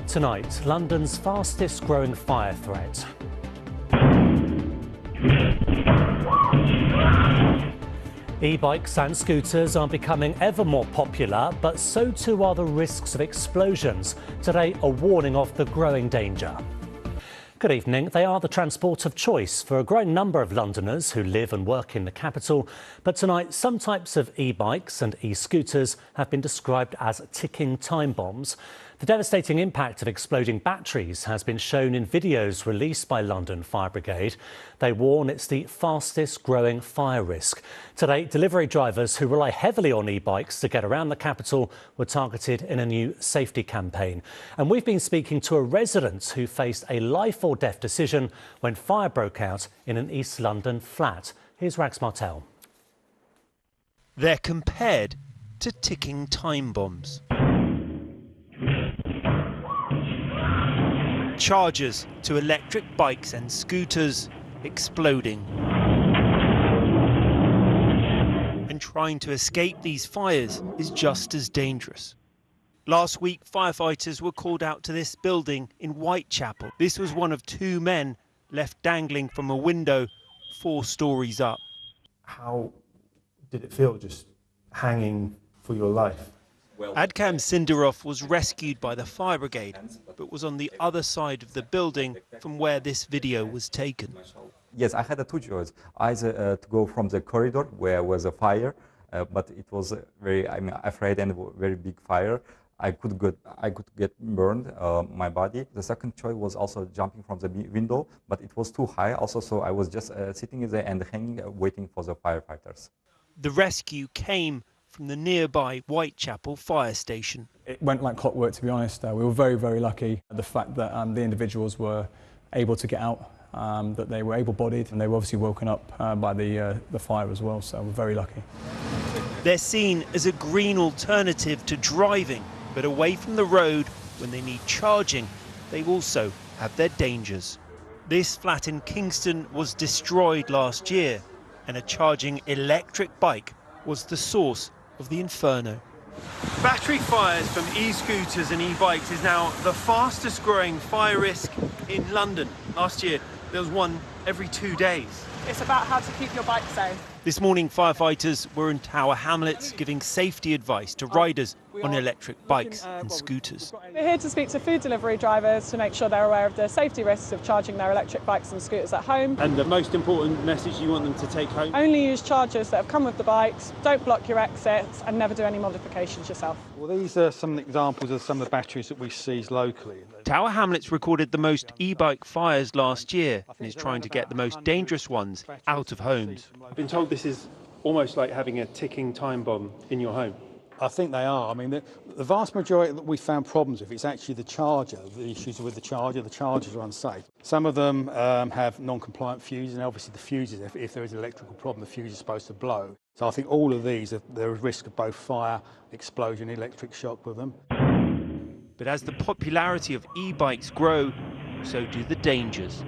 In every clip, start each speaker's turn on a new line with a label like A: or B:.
A: Tonight, London's fastest growing fire threat. E-bikes and scooters are becoming ever more popular, but so too are the risks of explosions. Today, a warning of the growing danger. Good evening. They are the transport of choice for a growing number of Londoners who live and work in the capital. But tonight, some types of e-bikes and e-scooters have been described as ticking time bombs. The devastating impact of exploding batteries has been shown in videos released by London Fire Brigade. They warn it's the fastest growing fire risk. Today, delivery drivers who rely heavily on e-bikes to get around the capital were targeted in a new safety campaign. And we've been speaking to a resident who faced a life or death decision when fire broke out in an East London flat. Here's Rags Martell.
B: They're compared to ticking time bombs. Chargers to electric bikes and scooters exploding. And trying to escape these fires is just as dangerous. Last week, firefighters were called out to this building in Whitechapel. This was one of two men left dangling from a window 4 stories up.
C: How did it feel just hanging for your life?
B: Adkam Sindarov was rescued by the fire brigade, but was on the other side of the building from where this video was taken.
D: Yes, I had two choices. Either to go from the corridor where was a fire, but it was very, afraid and very big fire. I could get burned, my body. The second choice was also jumping from the window, but it was too high also, so I was just sitting there and hanging, waiting for the firefighters.
B: The rescue came from the nearby Whitechapel fire station.
E: It went like clockwork, to be honest. We were very, very lucky. The fact that the individuals were able to get out, that they were able-bodied, and they were obviously woken up by the fire as well, so we're very lucky.
B: They're seen as a green alternative to driving, but away from the road when they need charging, they also have their dangers. This flat in Kingston was destroyed last year, and a charging electric bike was the source of the inferno. Battery fires from e-scooters and e-bikes is now the fastest growing fire risk in London. Last year, there was one every 2 days.
F: It's about how to keep your bike safe.
B: This morning, firefighters were in Tower Hamlets giving safety advice to riders on electric bikes and scooters.
F: We're here to speak to food delivery drivers to make sure they're aware of the safety risks of charging their electric bikes and scooters at home.
G: And the most important message you want them to take home?
F: Only use chargers that have come with the bikes, don't block your exits, and never do any modifications yourself.
H: Well, these are some examples of some of the batteries that we seized locally.
B: Tower Hamlets recorded the most e-bike fires last year and is trying to get the most dangerous ones out of homes.
G: I've been told this is almost like having a ticking time bomb in your home.
H: I think they are. I mean, the vast majority that we found problems with, it's actually the charger. The issues are with the chargers are unsafe. Some of them have non-compliant fuses, and obviously the fuses, if there is an electrical problem, the fuse is supposed to blow. So I think all of these, there is risk of both fire, explosion, electric shock with them.
B: But as the popularity of e-bikes grow, so do the dangers.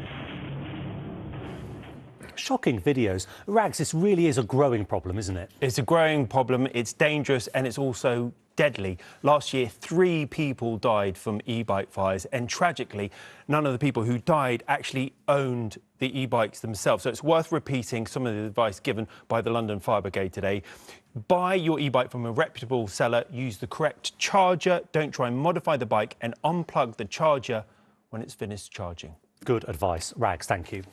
A: Shocking videos. Rags, this really is a growing problem, isn't it?
I: It's a growing problem, it's dangerous and it's also deadly. Last year, 3 people died from e-bike fires, and tragically, none of the people who died actually owned the e-bikes themselves. So it's worth repeating some of the advice given by the London Fire Brigade today. Buy your e-bike from a reputable seller, use the correct charger, don't try and modify the bike, and unplug the charger when it's finished charging.
A: Good advice. Rags, thank you.